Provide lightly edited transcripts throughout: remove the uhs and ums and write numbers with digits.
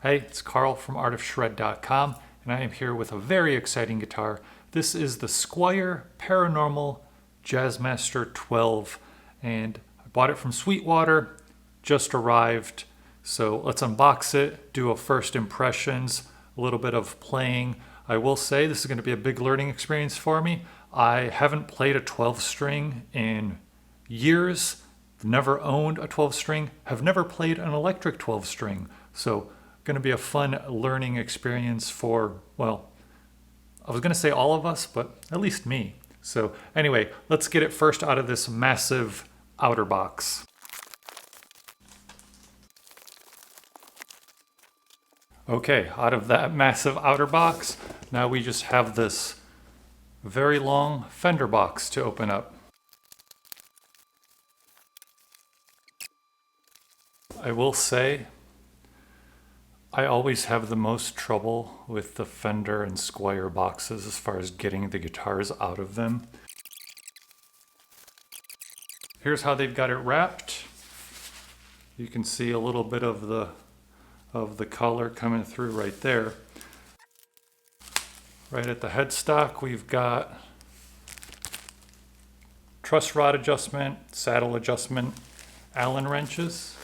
Hey, it's Carl from artofshred.com, and I am here with a very exciting guitar. This is the Squier Paranormal Jazzmaster XII, and I bought it from Sweetwater, just arrived. So let's unbox it, do a first impressions, a little bit of playing. I will say this is going to be a big learning experience for me. I haven't played a 12 string in years. Never owned a 12 string, have never played an electric 12 string. So going to be a fun learning experience for, well, I was going to say all of us, but at least me. So anyway, let's get it first out of this massive outer box. Okay, out of that massive outer box, now we just have this very long Fender box to open up. I will say, I always have the most trouble with the Fender and Squier boxes as far as getting the guitars out of them. Here's how they've got it wrapped. You can see a little bit of the color coming through right there. Right at the headstock, we've got truss rod adjustment, saddle adjustment, Allen wrenches,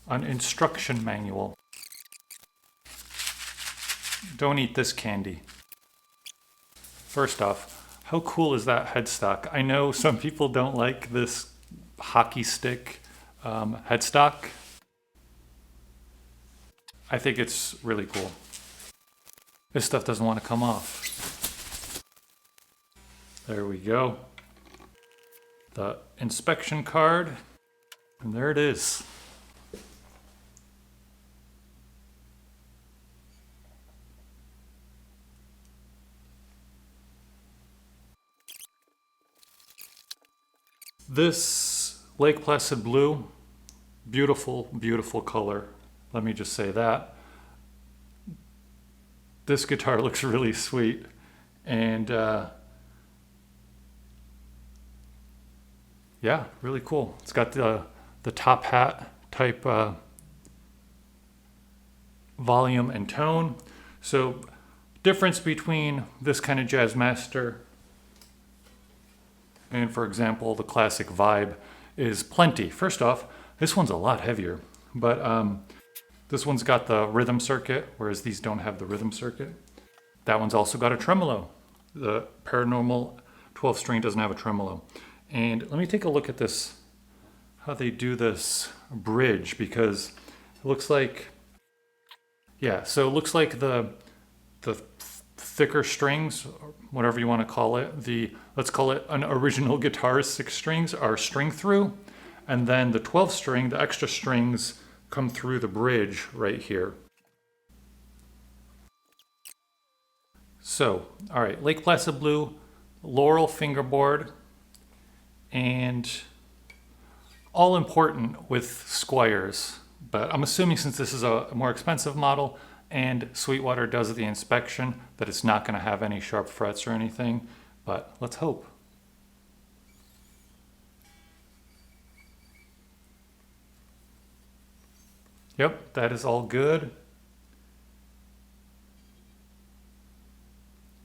an instruction manual. Don't eat this candy. First off, how cool is that headstock? I know some people don't like this hockey stick headstock. I think it's really cool. This stuff doesn't want to come off. There we go. The inspection card, and there it is. This Lake Placid Blue, beautiful, beautiful color. Let me just say that. This guitar looks really sweet. And yeah, really cool. It's got the top hat type volume and tone. So difference between this kind of Jazzmaster and, for example, the classic Vibe is plenty. First off, this one's a lot heavier, but this one's got the rhythm circuit, whereas these don't have the rhythm circuit. That one's also got a tremolo. The Paranormal 12 string doesn't have a tremolo. And let me take a look at this, how they do this bridge, because it looks like, yeah, so it looks like the thicker strings, whatever you want to call it, let's call it an original guitar's 6 strings are string through, and then the 12 string, the extra strings come through the bridge right here. So, all right, Lake Placid Blue, Laurel fingerboard, and all important with Squiers, but I'm assuming since this is a more expensive model and Sweetwater does the inspection, that it's not going to have any sharp frets or anything, but let's hope. Yep, that is all good.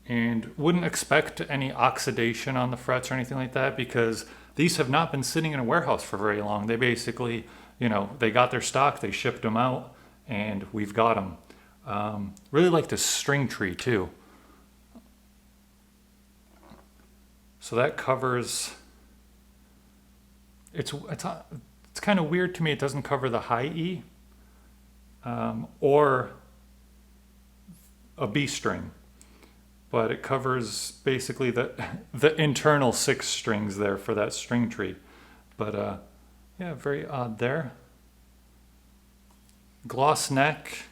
And wouldn't expect any oxidation on the frets or anything like that, because these have not been sitting in a warehouse for very long. They basically, they got their stock, they shipped them out, and we've got them. Really like this string tree too. So that covers, it's kind of weird to me, it doesn't cover the high E or a B string, but it covers basically the internal 6 strings there for that string tree. But yeah, very odd there. Gloss neck.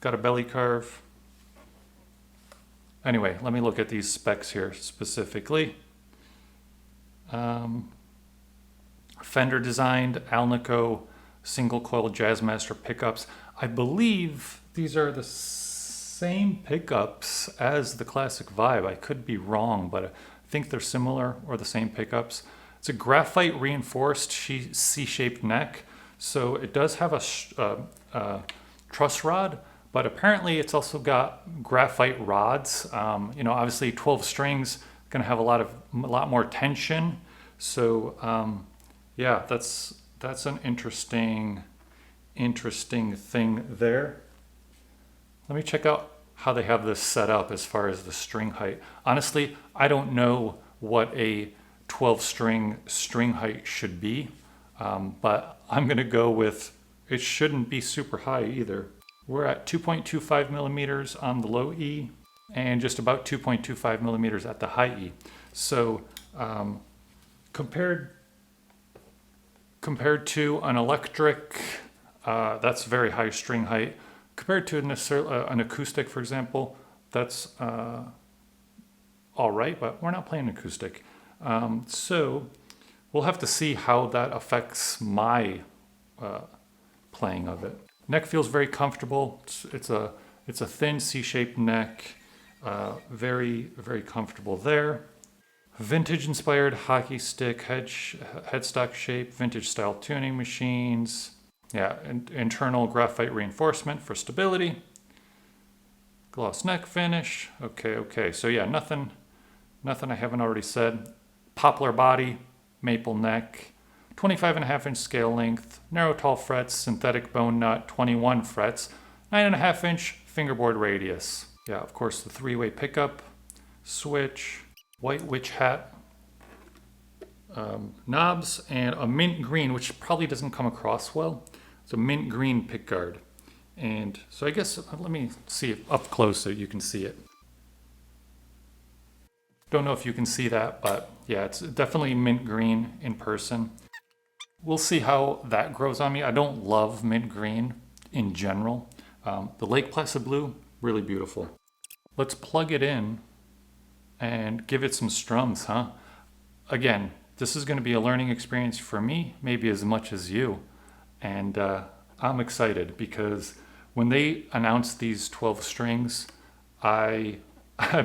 Got a belly carve. Anyway, let me look at these specs here specifically. Fender-Designed alnico single-coil Jazzmaster pickups. I believe these are the same pickups as the classic Vibe. I could be wrong, but I think they're similar or the same pickups. It's a graphite reinforced C-shaped neck. So it does have a truss rod, but apparently it's also got graphite rods. You know, obviously 12 strings going to have a lot more tension. So yeah, that's an interesting thing there. Let me check out how they have this set up as far as the string height. Honestly, I don't know what a 12 string height should be, but I'm gonna go with, it shouldn't be super high either. We're at 2.25 millimeters on the low E and just about 2.25 millimeters at the high E. So compared to an electric, that's very high string height. Compared to an acoustic, for example, that's all right, but we're not playing acoustic. So we'll have to see how that affects my playing of it. Neck feels very comfortable. It's a thin C-shaped neck, very, very comfortable there. Vintage inspired hockey stick headstock shape, vintage style tuning machines. Yeah, internal graphite reinforcement for stability. Gloss neck finish. Okay. So yeah, nothing I haven't already said. Poplar body, maple neck, 25.5-inch scale length, narrow tall frets, synthetic bone nut, 21 frets, 9.5-inch fingerboard radius. Yeah, of course the 3-way pickup, switch, white witch hat, knobs, and a mint green, which probably doesn't come across well. It's a mint green pickguard. And so I guess, let me see it up close so you can see it. Don't know if you can see that, but yeah, it's definitely mint green in person. We'll see how that grows on me. I don't love mint green in general. The Lake Placid Blue, really beautiful. Let's plug it in and give it some strums, huh? Again, this is going to be a learning experience for me, maybe as much as you. And I'm excited because when they announced these 12 strings, I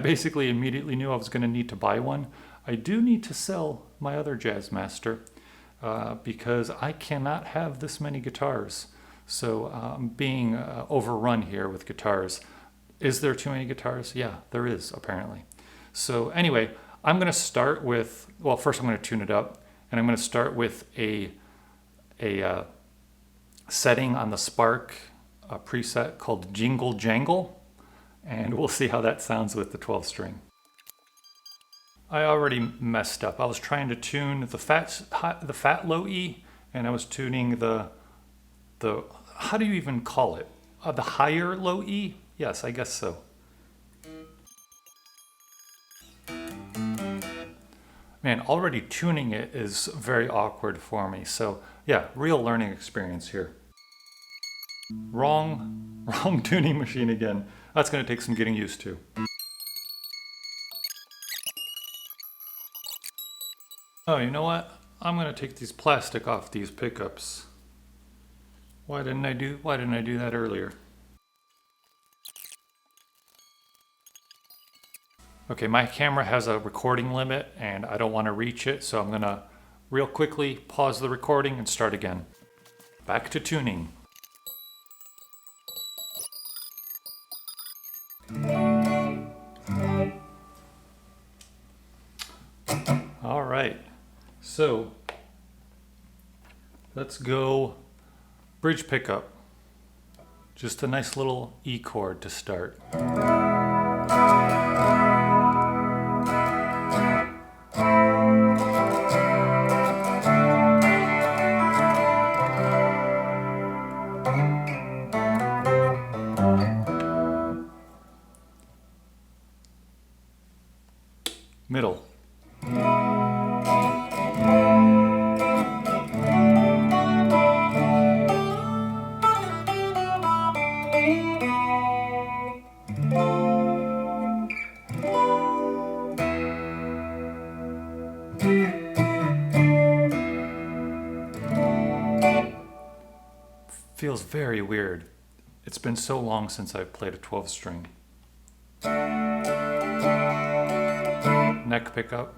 basically immediately knew I was going to need to buy one. I do need to sell my other Jazzmaster because I cannot have this many guitars. So I'm being overrun here with guitars. Is there too many guitars? Yeah, there is apparently. So anyway, I'm going to start with, well, first I'm going to tune it up, and I'm going to start with a setting on the Spark, a preset called Jingle Jangle, and we'll see how that sounds with the 12 string. I already messed up. I was trying to tune the fat low E, and I was tuning the how do you even call it? The higher low E? Yes, I guess so. Man, already tuning it is very awkward for me. So yeah, real learning experience here. Wrong tuning machine again. That's going to take some getting used to. Oh, you know what? I'm going to take these plastic off these pickups. Why didn't I do that earlier? Okay, my camera has a recording limit and I don't want to reach it, so I'm going to real quickly pause the recording and start again. Back to tuning. All right, so let's go bridge pickup. Just a nice little E chord to start. Middle. Feels very weird. It's been so long since I've played a 12 string. Neck pickup.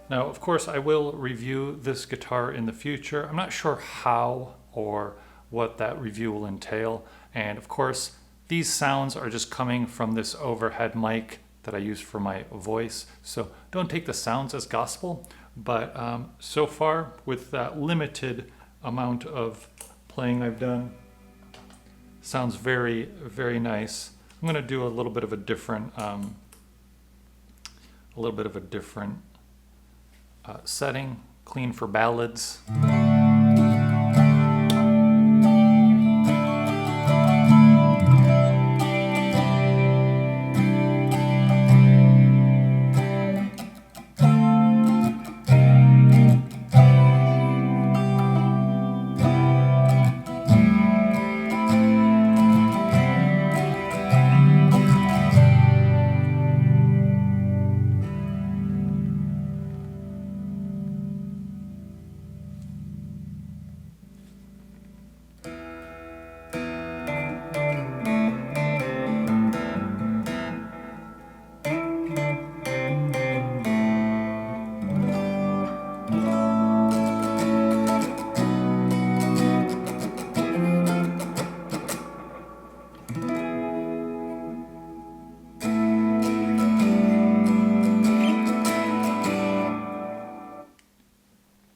Now, of course, I will review this guitar in the future. I'm not sure how or what that review will entail. And of course, these sounds are just coming from this overhead mic that I use for my voice. So don't take the sounds as gospel. But so far, with that limited amount of playing I've done, sounds very, very nice. I'm going to do a little bit of a different, setting, clean for ballads.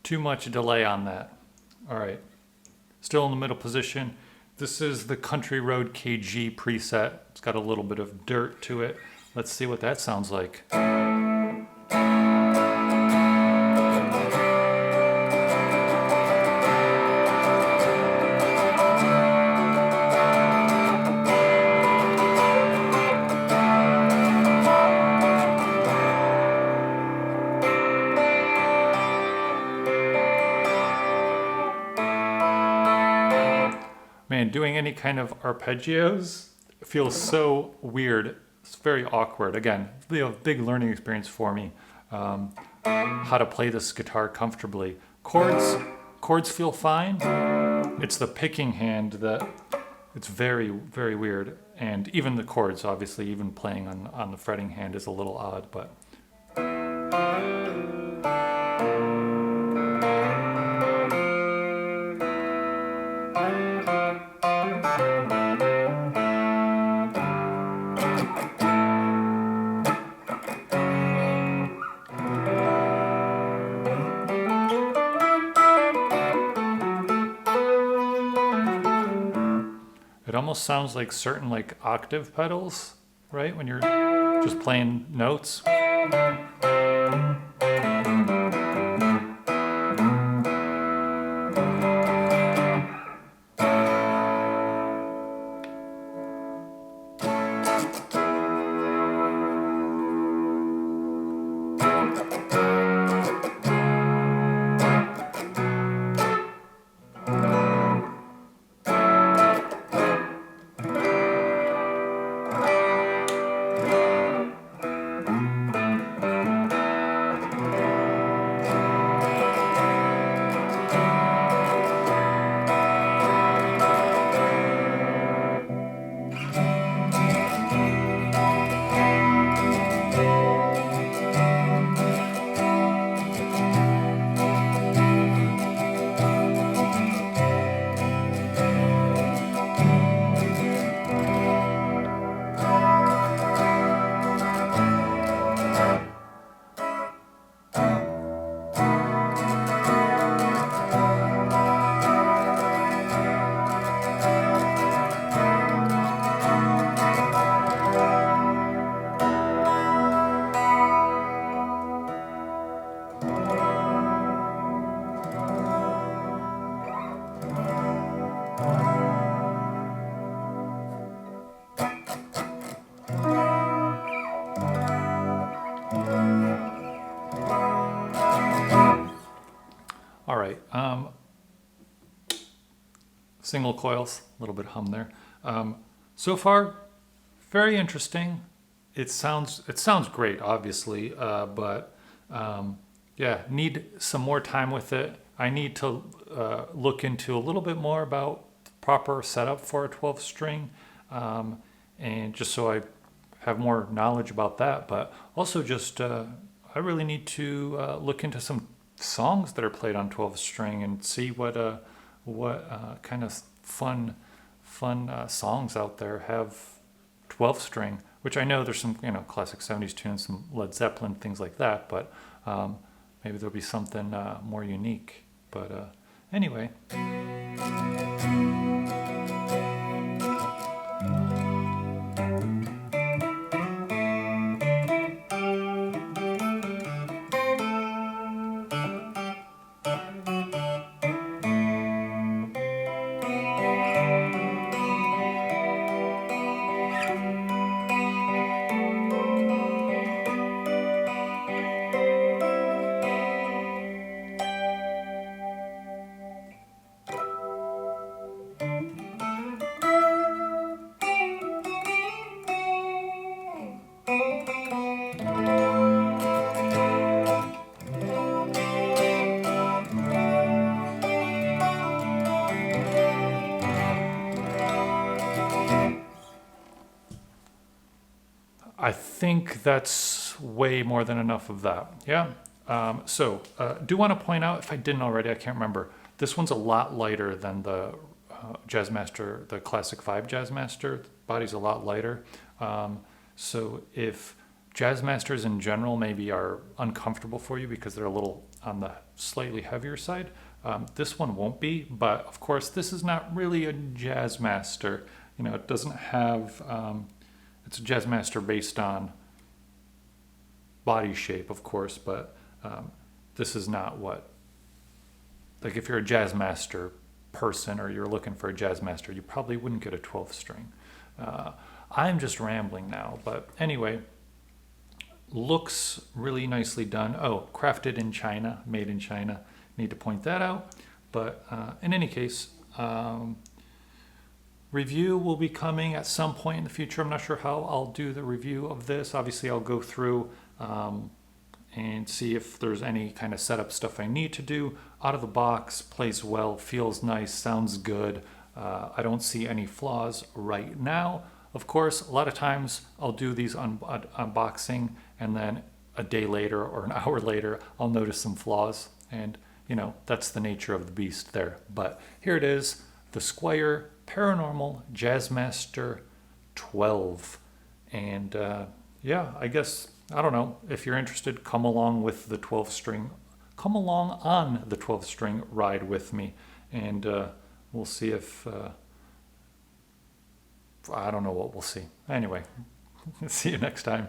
Too much delay on that. All right, still in the middle position. This is the Country Road KG preset. It's got a little bit of dirt to it. Let's see what that sounds like. Man, doing any kind of arpeggios feels so weird. It's very awkward. Again, a big learning experience for me, how to play this guitar comfortably. Chords feel fine. It's the picking hand that it's very, very weird. And even the chords, obviously, even playing on the fretting hand is a little odd, but it almost sounds like certain like octave pedals, right? When you're just playing notes. All right, single coils, a little bit hum there. So far, very interesting. It sounds great, obviously, but yeah, need some more time with it. I need to look into a little bit more about proper setup for a 12 string, and just so I have more knowledge about that, but also just I really need to look into some songs that are played on 12 string and see what kind of fun songs out there have 12 string. Which I know there's some classic 70s tunes, some Led Zeppelin, things like that. But maybe there'll be something more unique. But anyway. I think that's way more than enough of that. Yeah. Do want to point out, if I didn't already, I can't remember. This one's a lot lighter than the Jazzmaster, the Classic 5 Jazzmaster. The body's a lot lighter. So if Jazzmasters in general maybe are uncomfortable for you because they're a little on the slightly heavier side, this one won't be. But of course, this is not really a Jazzmaster. It doesn't have. It's a Jazzmaster based on body shape, of course, but this is not what, like if you're a Jazzmaster person or you're looking for a Jazzmaster, you probably wouldn't get a 12 string. I'm just rambling now, but anyway, looks really nicely done. Oh, crafted in China, made in China. Need to point that out. But in any case, review will be coming at some point in the future. I'm not sure how I'll do the review of this. Obviously, I'll go through and see if there's any kind of setup stuff I need to do. Out of the box, plays well, feels nice, sounds good. I don't see any flaws right now. Of course, a lot of times I'll do these unboxing and then a day later or an hour later, I'll notice some flaws. And, that's the nature of the beast there. But here it is, the Squier Paranormal Jazzmaster 12. And yeah, I guess, I don't know, if you're interested, come along with the 12 string. Come along on the 12 string ride with me. And we'll see if, I don't know what we'll see. Anyway, see you next time.